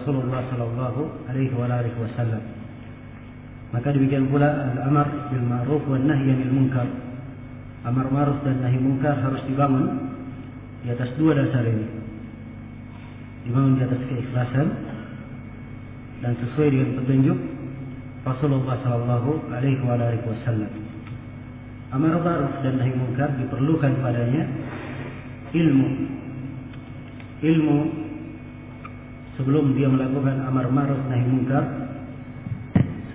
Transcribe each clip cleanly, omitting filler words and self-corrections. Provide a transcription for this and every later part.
Rasulullah sallallahu alaihi wasallam. Maka demikian pula al-amr bil ma'ruf wan nahy 'anil munkar. Amar ma'ruf dan nahi munkar harus dibangun di atas dua dasar ini. Dibangun di atas keikhlasan dan sesuai dengan petunjuk Rasulullah sallallahu alaihi wasallam. Amar ma'ruf dan nahi munkar diperlukan padanya ilmu sebelum dia melakukan amar ma'ruf nahi munkar,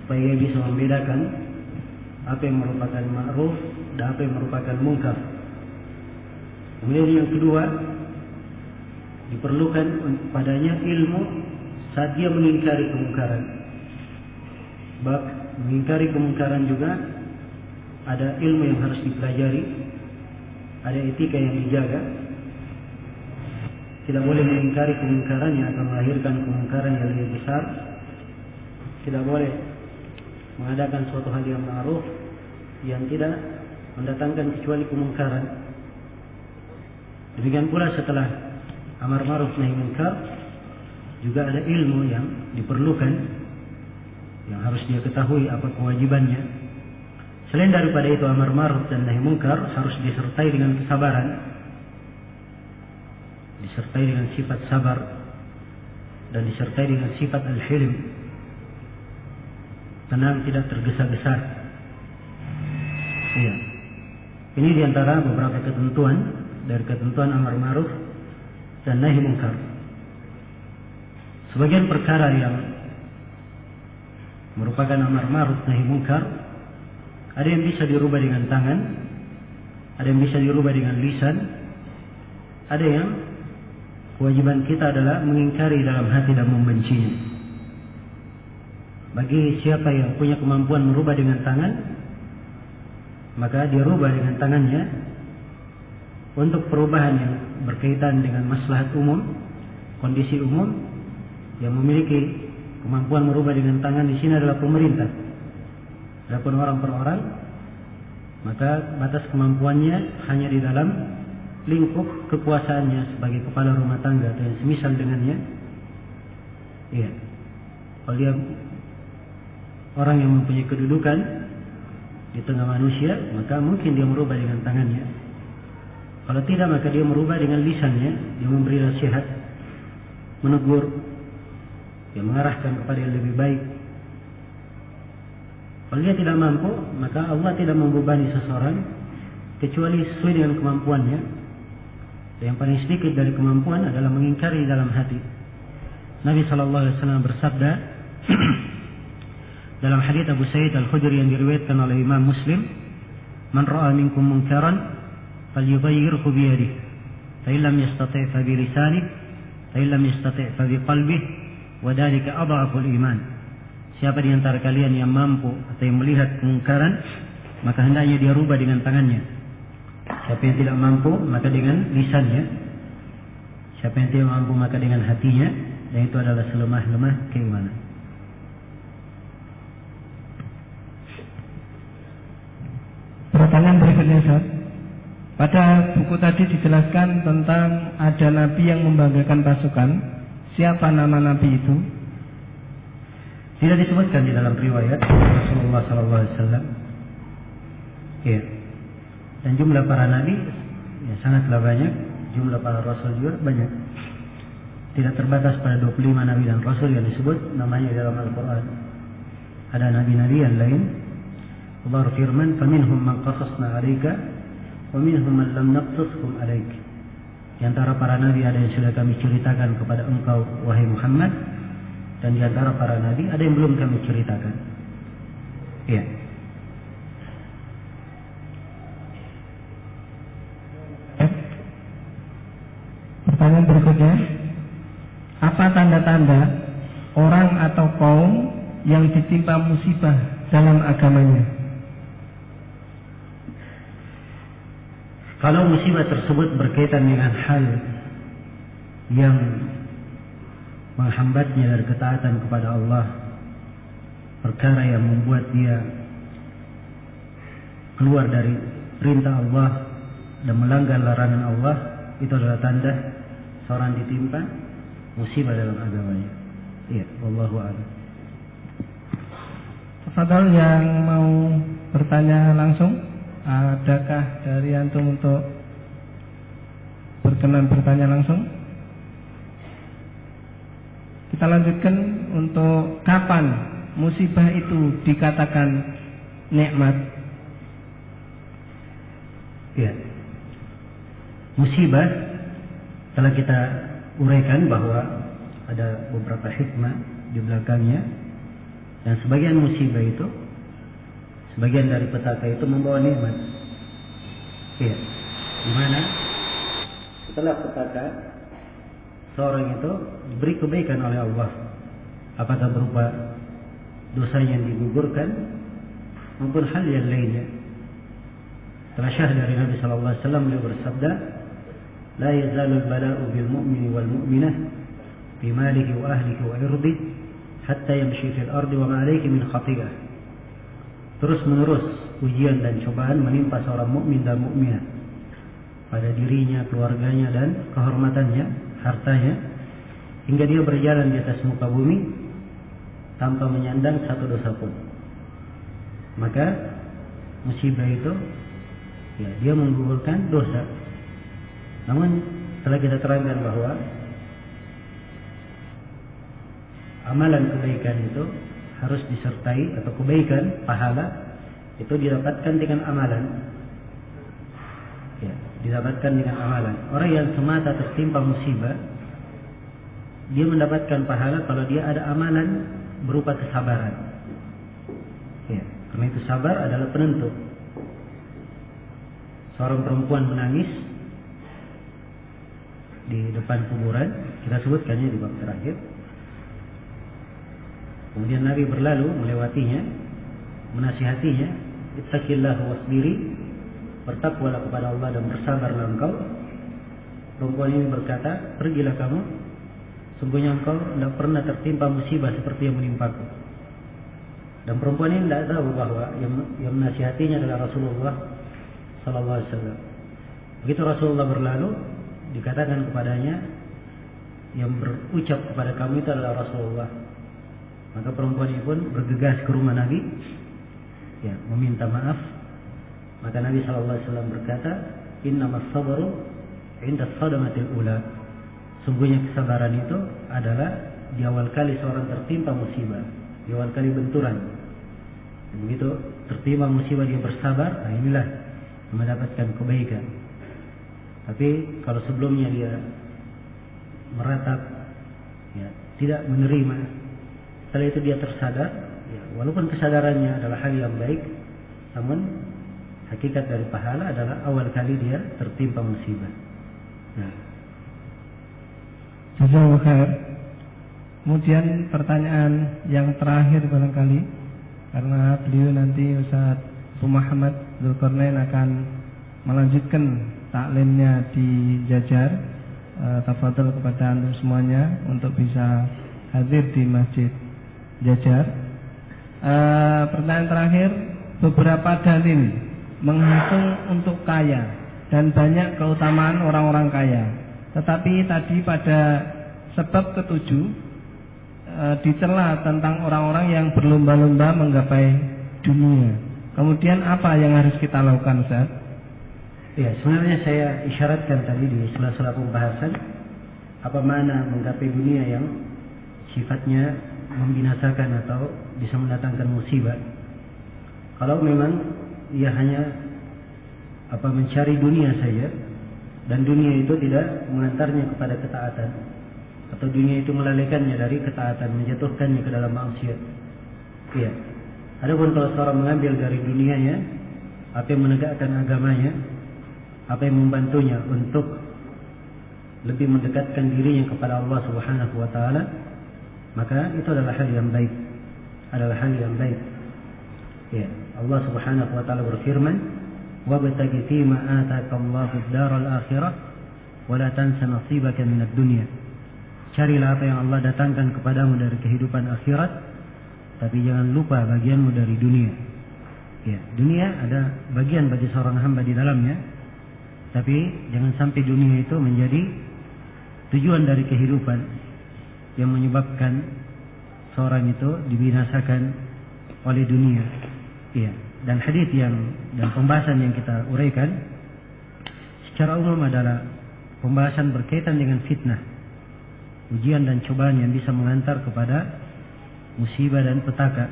supaya dia bisa membedakan apa yang merupakan ma'ruf dan apa yang merupakan munkar. Kemudian yang kedua, diperlukan padanya ilmu saat dia mengingkari kemungkaran. Sebab mengingkari kemungkaran juga ada ilmu yang harus dipelajari, ada etika yang dijaga. Tidak boleh mengingkari kemungkaran yang akan melahirkan kemungkaran yang lebih besar. Tidak boleh mengadakan suatu hal yang ma'ruf yang tidak mendatangkan kecuali kemungkaran. Demikian pula setelah amar ma'ruf nahi munkar juga ada ilmu yang diperlukan, yang harus dia ketahui apa kewajibannya. Selain daripada itu, amar ma'ruf dan nahi munkar harus disertai dengan kesabaran, disertai dengan sifat sabar, dan disertai dengan sifat al-hilm, tenang, tidak tergesa-gesa. Iya. Ini diantara beberapa ketentuan dari ketentuan amar ma'ruf dan nahi munkar. Sebagian perkara yang merupakan amar ma'ruf nahi munkar, ada yang bisa dirubah dengan tangan, ada yang bisa dirubah dengan lisan, ada yang kewajiban kita adalah mengingkari dalam hati dan membencinya. Bagi siapa yang punya kemampuan merubah dengan tangan, maka dia rubah dengan tangannya untuk perubahan yang berkaitan dengan maslahat umum, kondisi umum. Yang memiliki kemampuan merubah dengan tangan di sini adalah pemerintah. Adapun orang per orang, maka batas kemampuannya hanya di dalam lingkup kekuasaannya sebagai kepala rumah tangga atau yang semisal dengannya. Iya. Kalau dia orang yang mempunyai kedudukan di tengah manusia, maka mungkin dia merubah dengan tangannya. Kalau tidak, maka dia merubah dengan lisannya. Dia memberi nasihat, menegur, dia mengarahkan kepada yang lebih baik. Kalau dia tidak mampu, maka Allah tidak membebani seseorang kecuali sesuai dengan kemampuannya. Dan yang paling sedikit dari kemampuan adalah mengingkari dalam hati. Nabi SAW bersabda dalam hadits Abu Sa'id Al-Khudri yang diriwayatkan oleh Imam Muslim, "Man ra'a minkum munkaran falyughayyirhu bi yadihi, fa in lam yastati' fa bi lisanihi, fa in lam yastati' fa bi qalbihi, wa dzalika adhaful iman." Siapa di antara kalian yang mampu atau yang melihat kemungkaran, maka hendaknya dia rubah dengan tangannya. Siapa yang tidak mampu, maka dengan lisannya. Siapa yang tidak mampu, maka dengan hatinya. Dan itu adalah selemah-lemah keimanan. Pertanyaan berikutnya, Ustaz. Pada buku tadi dijelaskan tentang ada nabi yang membanggakan pasukan. Siapa nama nabi itu? Tidak disebutkan di dalam riwayat Rasulullah SAW. Ya. Dan jumlah para nabi ya, sangatlah banyak. Jumlah para rasul juga banyak. Tidak terbatas pada 25 nabi dan rasul yang disebut namanya dalam Al-Quran. Ada nabi-nabi yang lain. Allah firman, "Faminhum man qasasna 'alaika wa minhum man lam naqsushum 'alaik." Di antara para nabi ada yang sudah kami ceritakan kepada engkau wahai Muhammad, dan di antara para nabi ada yang belum kami ceritakan. Iya. Pertanyaan berikutnya, apa tanda-tanda orang atau kaum yang ditimpa musibah dalam agamanya? Kalau musibah tersebut berkaitan dengan hal yang menghambatnya dari ketaatan kepada Allah, perkara yang membuat dia keluar dari perintah Allah dan melanggar larangan Allah, itu adalah tanda seorang ditimpa musibah dalam agamanya. Ya, wallahu a'lam. Tafadhol yang mau bertanya langsung, adakah dari antum untuk berkenan bertanya langsung? Kita lanjutkan untuk kapan musibah itu dikatakan nikmat. Ya. Musibah telah kita uraikan bahwa ada beberapa hikmah di belakangnya, dan sebagian musibah itu, sebagian dari petaka itu membawa nikmat. Ya. Di mana setelah petaka seorang itu diberi kebaikan oleh Allah, apakah berupa dosanya yang digugurkan maupun hal yang lainnya. Telah syah dari Nabi sallallahu alaihi wasallam, beliau bersabda, "La yazalul bala'u bil mu'mini wal mu'minah fi malihi wa ahlihi wa irdihi hatta yamshi fil ardi wa ma alayhi min khati'ah." Terus menerus ujian dan cobaan menimpa seorang mukmin dan mukminah pada dirinya, keluarganya dan kehormatannya, hartanya, hingga dia berjalan di atas muka bumi tanpa menyandang satu dosa pun. Maka musibah itu, ya, dia menggugurkan dosa. Namun telah kita terangkan bahwa amalan kebaikan itu harus disertai, atau kebaikan, pahala itu didapatkan dengan amalan. Ya, didapatkan dengan amalan. Orang yang semata tertimpa musibah, dia mendapatkan pahala kalau dia ada amalan berupa kesabaran. Ya, karena itu sabar adalah penentu. Seorang perempuan menangis di depan kuburan, kita sebutkannya di bab terakhir. Kemudian Nabi berlalu melewatinya, menasihatinya, "Ittaqillah wasbiri," bertakwalah kepada Allah dan bersabarlah engkau. Perempuan ini berkata, "Pergilah kamu, sungguhnya engkau tidak pernah tertimpa musibah seperti yang menimpaku." Dan perempuan ini tidak tahu bahwa yang menasihatinya adalah Rasulullah sallallahu alaihi wasallam. Begitu Rasulullah berlalu, dikatakan kepadanya, "Yang berucap kepada kamu itu adalah Rasulullah." Maka perempuan ini pun bergegas ke rumah Nabi, ya, meminta maaf. Maka Nabi sallallahu alaihi wasallam berkata, "Innamas sabru 'inda sadamatil ula." Sungguhnya kesabaran itu adalah di awal kali seorang tertimpa musibah, di awal kali benturan. Dan begitu tertimpa musibah dia bersabar, nah inilah mendapatkan kebaikan. Tapi kalau sebelumnya dia meratap, ya, tidak menerima, setelah itu dia tersadar, ya, walaupun kesadarannya adalah hal yang baik, namun hakikat dari pahala adalah awal kali dia tertimpa musibah. Nah. Jazakallahu khair. Kemudian pertanyaan yang terakhir barangkali, karena beliau nanti Ustaz Muhammad Dzulkarnain akan melanjutkan taklimnya di Jajar. Tafadhol kepada antum semuanya untuk bisa hadir di Masjid Jajar. Pertanyaan terakhir, beberapa dalil menghitung untuk kaya dan banyak keutamaan orang-orang kaya. Tetapi tadi pada sebab ketujuh dicela tentang orang-orang yang berlomba-lomba menggapai dunia. Kemudian apa yang harus kita lakukan, Ustaz? Ya, sebenarnya saya isyaratkan tadi di sela-sela pembahasan apa makna menggapai dunia yang sifatnya membinasakan atau bisa mendatangkan musibah. Kalau memang ia hanya mencari dunia saja, dan dunia itu tidak mengantarnya kepada ketaatan, atau dunia itu melalaikannya dari ketaatan, menjatuhkannya ke dalam maksiat. Iya. Adapun kalau seorang mengambil dari dunianya apa yang menegakkan agamanya, apa yang membantunya untuk lebih mendekatkan dirinya kepada Allah Subhanahu wa taala, maka itu adalah hal yang baik. Adalah hal yang baik. Ya, Allah Subhanahu wa taala berfirman, "Wabtaghi fima ataka Allahu ad-daral akhirah wa la tansa nasibaka minad dunya." Carilah apa yang Allah datangkan kepadamu dari kehidupan akhirat, tapi jangan lupa bagianmu dari dunia. Ya, dunia ada bagian bagi seorang hamba di dalamnya, tapi jangan sampai dunia itu menjadi tujuan dari kehidupan yang menyebabkan seorang itu dibinasakan oleh dunia. Iya. Dan hadits dan pembahasan yang kita uraikan secara umum adalah pembahasan berkaitan dengan fitnah, ujian dan cobaan yang bisa mengantar kepada musibah dan petaka.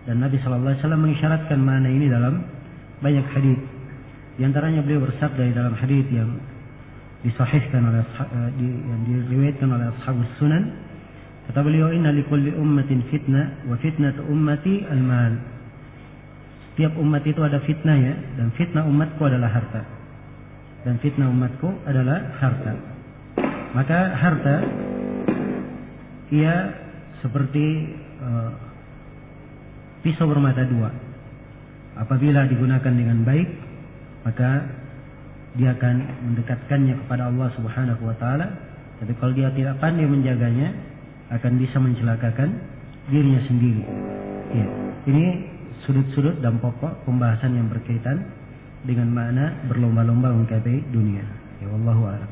Dan Nabi sallallahu alaihi wasallam mengisyaratkan makna ini dalam banyak hadits. Di antaranya beliau bersabda di dalam hadits yang disahihkan oleh yang diriwayatkan oleh ashabus sunan, kata beliau, inna likulli ummatin fitnah wa fitnatu ummati al-mal. Setiap umat itu ada fitnahnya, dan fitnah umatku adalah harta. Dan fitnah umatku adalah harta. Maka harta ia seperti pisau bermata dua. Apabila digunakan dengan baik, maka dia akan mendekatkannya kepada Allah Subhanahu wa taala. Tapi kalau dia tidak pandai menjaganya, akan bisa mencelakakan dirinya sendiri. Ya. Ini sudut-sudut dan pokok pembahasan yang berkaitan dengan makna berlomba-lomba menggapai dunia. Ya, wallahu a'lam.